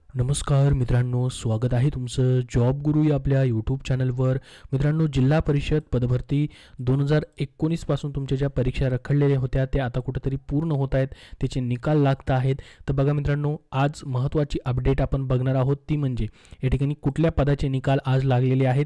नमस्कार मित्रांनो, स्वागत आहे तुमचं जॉब गुरु या आपल्या यूट्यूब चॅनलवर. मित्रांनो, जिल्हा परिषद पदभरती 2019 पासून तुमच्या ज्या परीक्षा रखडलेल्या होत्या त्या आता कुठेतरी पूर्ण होत आहेत, त्याचे निकाल लागत आहेत. तर बघा मित्रांनो, आज महत्त्वाची अपडेट आपण बघणार आहोत, ती म्हणजे या ठिकाणी कुठल्या पदाचे निकाल आज लागलेले आहेत,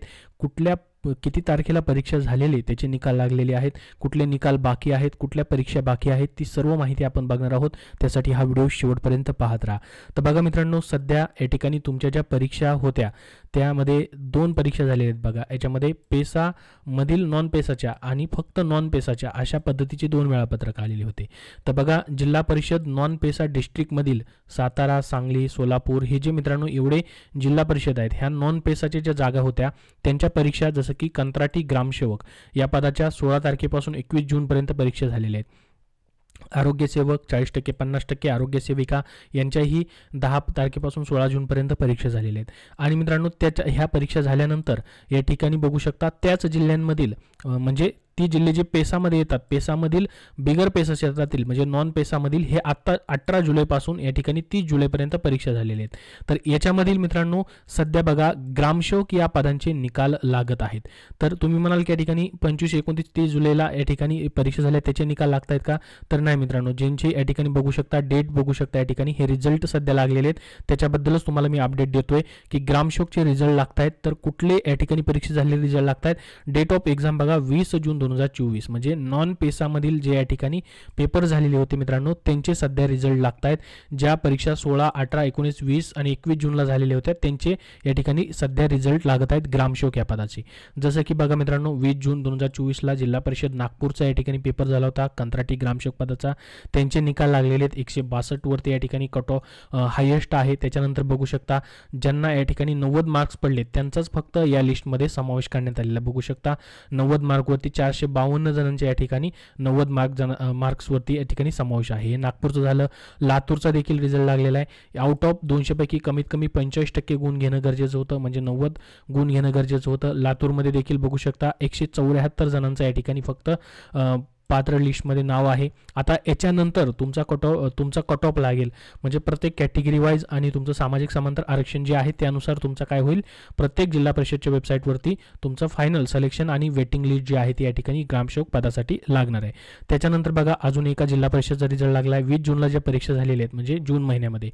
किती तारखेला परीक्षा झालेली त्याचे निकाल लागलेले आहेत, कुठले निकाल बाकी आहेत, कुठल्या परीक्षा बाकी आहेत, ती सर्व माहिती आपण बघणार आहोत. त्यासाठी हा व्हिडिओ शेवटपर्यंत पाहत राहा. तर बघा मित्रांनो, सध्या या ठिकाणी तुमच्या ज्या परीक्षा होत्या त्यामध्ये 2 परीक्षा झालेल्या आहेत. बघा, याच्यामध्ये पेसामधील नॉन पेसाच्या आणि फक्त नॉन पेसाच्या अशा पद्धतीचे 2 वेळापत्रक आलेले होते. तर बघा, जिल्हा परिषद नॉन पेसा डिस्ट्रिक्टमधील सातारा, सांगली, सोलापूर हे जे मित्रांनो एवढे जिल्हा परिषद आहेत, ह्या नॉन पेसाच्या ज्या जागा होत्या त्यांच्या परीक्षा जसं की कंत्राटी ग्रामसेवक या पदाच्या 16 तारखेपासून 21 जूनपर्यंत परीक्षा झालेल्या आहेत. आरोग्य सेवक 40%, 50%, आरोग्य सेविका यांच्याही 10 तारखेपासून 16 जूनपर्यंत परीक्षा झालेल्या आहेत. आणि मित्रांनो, ह्या परीक्षा झाल्यानंतर या ठिकाणी बघू शकता त्याच जिल्ह्यांमधील म्हणजे ती जिल्हे जे पेसामध्ये येतात, पेसामधील बिगर पेसा क्षेत्रातील म्हणजे नॉन पेसामधील हे आत्ता 18 जुलैपासून या ठिकाणी 30 जुलैपर्यंत परीक्षा झालेल्या आहेत. तर याच्यामधील मित्रांनो सध्या बघा ग्रामसेवक या पदांचे निकाल लागत आहेत. तर तुम्ही म्हणाल की या ठिकाणी 25, 29, 30 जुलैला या ठिकाणी परीक्षा झाल्या त्याचे निकाल लागत आहेत का? तर नाही मित्रांनो, ज्यांचे या ठिकाणी बघू शकता डेट बघू शकता या ठिकाणी हे रिझल्ट सध्या लागलेले आहेत, त्याच्याबद्दलच तुम्हाला मी अपडेट देतोय की ग्रामसेवकचे रिझल्ट लागत आहेत. तर कुठले या ठिकाणी परीक्षा झालेले रिझल्ट लागत आहेत? डेट ऑफ एक्झाम बघा 20 जून 2024 म्हणजे नॉन पेसामधील जे या ठिकाणी पेपर झालेले होते मित्रांनो त्यांचे सध्या रिझल्ट लागत आहेत. ज्या परीक्षा 16, 18, 19, 20 आणि 21 जूनला झालेल्या होत्या त्यांचे या ठिकाणी सध्या रिझल्ट लागत आहेत ग्रामसेवक या पदाचे. जसं की बघा मित्रांनो, 20 जून 2024ला जिल्हा परिषद नागपूरचा या ठिकाणी पेपर झाला होता कंत्राटी ग्रामसेवक पदाचा, त्यांचे निकाल लागलेले आहेत. 162 वरती या ठिकाणी कट ऑफ हायेस्ट आहे. त्याच्यानंतर बघू शकता ज्यांना या ठिकाणी 90 मार्क्स पडले त्यांचाच फक्त या लिस्टमध्ये समावेश करण्यात आलेला बघू शकता. 90 मार्कवरती 452 जणांच्या या ठिकाणी 90 मार्क्सवरती या ठिकाणी समावेश आहे. हे नागपूरचं झालं. लातूरचा देखील रिझल्ट लागलेला आहे. आउट ऑफ 200 पैकी कमीत कमी 45% गुण घेणं गरजेचं होतं, म्हणजे 90 गुण घेणं गरजेचं होतं. लातूरमध्ये देखील बघू शकता 174 जणांचा या ठिकाणी फक्त पात्र लिस्टमध्ये नाव आहे. आता याच्यानंतर तुमचा कट ऑफ लागेल, म्हणजे प्रत्येक कॅटेगरी वाईज आणि तुमचं सामाजिक समांतर आरक्षण जे आहे त्यानुसार तुमचा काय होईल, प्रत्येक जिल्हा परिषदच्या वेबसाईटवरती तुमचं फायनल सिलेक्शन आणि वेटिंग लिस्ट जी आहे ती या ठिकाणी ग्रामसेवक पदासाठी लागणार आहे. त्याच्यानंतर बघा अजून एका जिल्हा परिषदचा रिझल्ट लागला आहे 20 जूनला ज्या परीक्षा झालेल्या आहेत म्हणजे जून महिन्यामध्ये.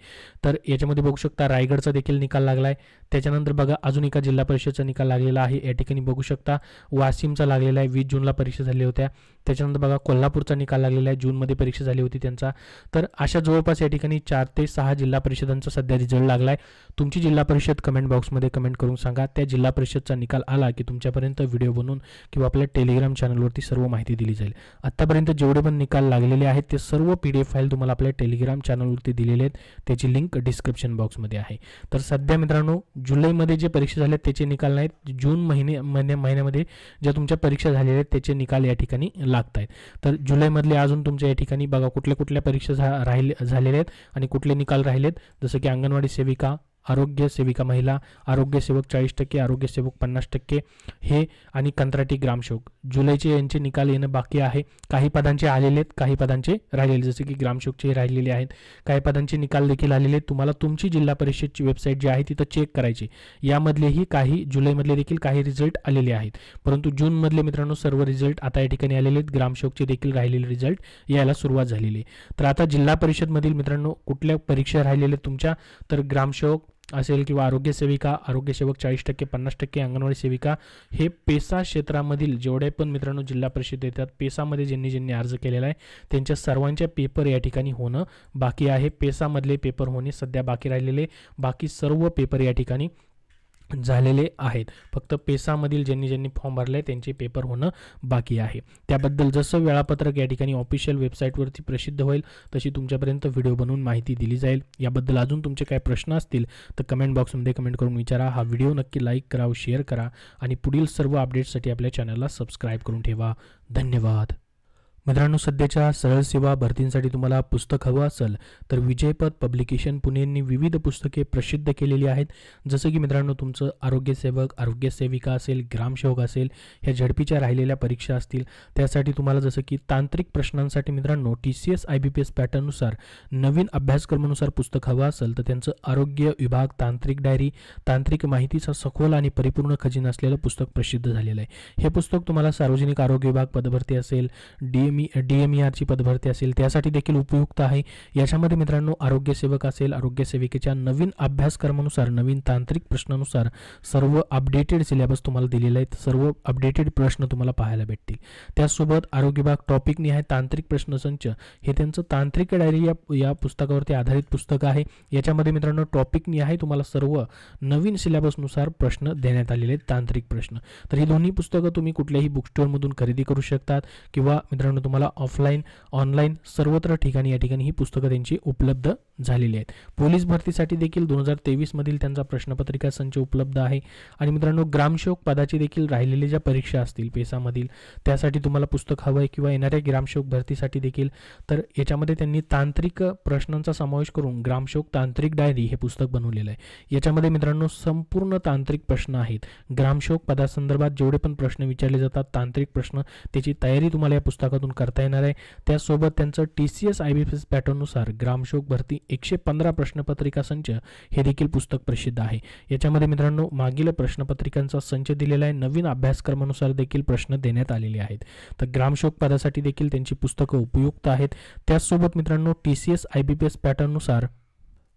तर याच्यामध्ये बघू शकता रायगडचा देखील निकाल लागला आहे. त्याच्यानंतर बघा अजून एका जिल्हा परिषदचा निकाल लागलेला आहे. या ठिकाणी बघू शकता वाशिमचा लागलेला आहे, 20 जूनला परीक्षा झाली होत्या. त्याच्यानंतर बघा कोल्हापूरचा निकाल लागलेला आहे, जूनमध्ये परीक्षा झाली होती त्यांचा. तर अशा जवळपास या ठिकाणी 4 ते 6 जिल्हा परिषदांचा सध्या रिझल्ट लागला आहे. तुमची जिल्हा परिषद कमेंट बॉक्समध्ये कमेंट करून सांगा. त्या जिल्हा परिषदचा निकाल आला की तुमच्यापर्यंत व्हिडिओ बनवून किंवा आपल्या टेलिग्राम चॅनलवरती सर्व माहिती दिली जाईल. आत्तापर्यंत जेवढे पण निकाल लागलेले आहेत ते सर्व PDF फाईल तुम्हाला आपल्या टेलिग्राम चॅनलवरती दिलेले आहेत, त्याची लिंक डिस्क्रिप्शन बॉक्समध्ये आहे. तर सध्या मित्रांनो जुलैमध्ये जे परीक्षा झाल्या त्याचे निकाल नाहीत, जून महिन्यामध्ये ज्या तुमच्या परीक्षा झालेल्या आहेत त्याचे निकाल या ठिकाणी लागत आहेत. तर जुलैमधले अजून तुमच्या या ठिकाणी बघा कुठल्या परीक्षा झालेल्या आहेत आणि कुठले निकाल राहिलेत. जसं की अंगणवाडी सेविका, आरोग्य सेविका महिला, आरोग्य सेवक 40%, आरोग्य सेवक 50% हे आणि कंत्राटी ग्रामसेवक जुलैचे यांचे निकाल येणं बाकी आहे. काही पदांचे आलेले आहेत, काही पदांचे राहिलेले, जसे की ग्रामसेवकचे राहिलेले आहेत. काही पदांचे निकाल देखील आलेले आहेत. तुम्हाला तुमची जिल्हा परिषदची वेबसाईट जी आहे तिथं चेक करायची. यामधलेही काही जुलैमधले देखील काही रिझल्ट आलेले आहेत, परंतु जूनमधले मित्रांनो सर्व रिझल्ट आता या ठिकाणी आलेले आहेत. ग्रामसेवकचे देखील राहिलेले रिझल्ट यायला सुरुवात झालेली आहे. तर आता जिल्हा परिषदमधील मित्रांनो कुठल्या परीक्षा राहिलेल्या तुमच्या, तर ग्रामसेवक असेल किंवा आरोग्य सेविका, आरोग्य सेवक 40%, 50%, अंगणवाडी सेविका हे पेसा क्षेत्रामधील जेवढे पण मित्रांनो जिल्हा परिषद येतात, पेसामध्ये ज्यांनी अर्ज केलेला आहे त्यांच्या सर्वांच्या पेपर या ठिकाणी होणं बाकी आहे. पेसामधले पेपर होणे सध्या बाकी राहिलेले, बाकी सर्व पेपर या ठिकाणी झालेले आहेत. फक्त पेसामधील ज्यांनी फॉर्म भरले त्यांचे पेपर होणं बाकी आहे. त्याबद्दल जसं वेळापत्रक या ठिकाणी ऑफिशियल वेबसाईटवरती प्रसिद्ध होईल तशी तुमच्यापर्यंत व्हिडिओ बनवून माहिती दिली जाईल. याबद्दल अजून तुमचे काही प्रश्न असतील तर कमेंट बॉक्समध्ये कमेंट करून विचारा. हा व्हिडिओ नक्की लाईक करा, शेअर करा आणि पुढील सर्व अपडेट्ससाठी आपल्या चॅनलला सबस्क्राईब करून ठेवा. धन्यवाद. मित्रांनो, सध्याच्या सरळ सेवा भरतींसाठी तुम्हाला पुस्तक हवं असेल तर विजयपथ पब्लिकेशन पुणे यांनी विविध पुस्तके प्रसिद्ध केलेली आहेत. जसं की मित्रांनो, तुमचं आरोग्यसेवक, आरोग्यसेविका असेल, ग्रामसेवक असेल, ह्या झडपीच्या राहिलेल्या परीक्षा असतील त्यासाठी तुम्हाला जसं की तांत्रिक प्रश्नांसाठी मित्रांनो TCS IBPS पॅटर्ननुसार नवीन अभ्यासक्रमानुसार पुस्तक हवं असेल तर त्यांचं आरोग्य विभाग तांत्रिक डायरी, तांत्रिक माहितीचा सखोल आणि परिपूर्ण खजिना असलेलं पुस्तक प्रसिद्ध झालेलं आहे. हे पुस्तक तुम्हाला सार्वजनिक आरोग्य विभाग पदभरती असेल, DMERची पदभरती असेल त्यासाठी देखील उपयुक्त आहे. याच्यामध्ये मित्रांनो आरोग्यसेवक असेल, आरोग्यसेविकेच्या नवीन अभ्यासक्रमानुसार नवीन तांत्रिक प्रश्नानुसार सर्व अपडेटेड सिलेबस तुम्हाला दिलेले आहेत. सर्व अपडेटेड प्रश्न तुम्हाला पाहायला भेटतील. त्याचसोबत आरोग्य विभाग टॉपिक निहाय तांत्रिक प्रश्नसंच हे त्यांचं तांत्रिक डायरी या पुस्तकावरती आधारित पुस्तक आहे. याच्यामध्ये मित्रांनो टॉपिक निहाय तुम्हाला सर्व नवीन सिलेबसनुसार प्रश्न देण्यात आलेले आहेत, तांत्रिक प्रश्न. तर ही दोन्ही पुस्तकं तुम्ही कुठल्याही बुक स्टोअरमधून खरेदी करू शकतात किंवा मित्रांनो तुम्हाला ऑफलाईन ऑनलाईन सर्वत्र ठिकाणी या ठिकाणी ही पुस्तकं त्यांची उपलब्ध झालेली आहेत. पोलीस भरतीसाठी देखील 2023 मधील त्यांचा प्रश्नपत्रिका संच उपलब्ध आहे. आणि मित्रांनो ग्रामसेवक पदाची देखील राहिलेल्या ज्या परीक्षा असतील पेसामधील त्यासाठी तुम्हाला पुस्तक हवं आहे किंवा येणाऱ्या ग्रामसेवक भरतीसाठी देखील, तर याच्यामध्ये त्यांनी तांत्रिक प्रश्नांचा समावेश करून ग्रामसेवक तांत्रिक डायरी हे पुस्तक बनवलेलं आहे. याच्यामध्ये मित्रांनो संपूर्ण तांत्रिक प्रश्न आहेत. ग्रामसेवक पदासंदर्भात जेवढे पण प्रश्न विचारले जातात तांत्रिक प्रश्न त्याची तयारी तुम्हाला या पुस्तकातून करता येणार आहे. त्यासोबत त्यांचं TCS IBPS पॅटर्ननुसार ग्रामसेवक भरती 115 प्रश्नपत्रिका संच हे देखील पुस्तक प्रसिद्ध आहे. याच्यामध्ये मित्रांनो मागील प्रश्नपत्रिकांचा संच दिलेला आहे. नवीन अभ्यासक्रमानुसार देखील प्रश्न देण्यात आलेले आहेत. तर ग्रामसेवक पदासाठी देखील त्यांची पुस्तकं उपयुक्त आहेत. त्याचसोबत मित्रांनो TCS IBPS पॅटर्ननुसार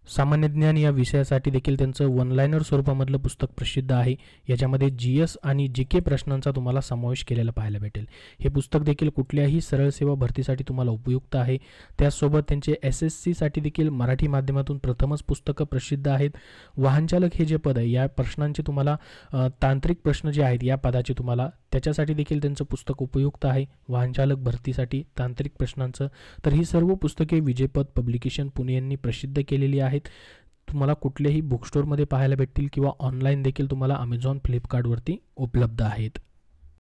सामान्य ज्ञान या विषयासाठी देखील त्यांचं वन लाइनर स्वरूपामधलं पुस्तक प्रसिद्ध आहे. याच्यामध्ये GS आणि GK प्रश्नांचा तुम्हाला समावेश केलेला पाहायला भेटेल. हे पुस्तक देखील कुठल्याही सरळ सेवा भरतीसाठी तुम्हाला उपयुक्त आहे. त्याचसोबत त्यांचे SSC साठी देखील मराठी माध्यमातून प्रथमच पुस्तकं प्रसिद्ध आहेत. वाहनचालक हे जे पद आहे या प्रश्नांचे तुम्हाला तांत्रिक प्रश्न जे आहेत या पदाचे तुम्हाला त्याच्यासाठी देखील त्यांचं पुस्तक उपयुक्त आहे. वाहनचालक भरतीसाठी तांत्रिक प्रश्नांचं. तर ही सर्व पुस्तके विजयपथ पब्लिकेशन पुणे यांनी प्रसिद्ध केलेली आहेत. तुम्हाला कुठल्याही बुक स्टोअरमध्ये पाहायला भेटतील किंवा ऑनलाईन देखील तुम्हाला Amazon, फ्लिपकार्टवरती उपलब्ध आहेत.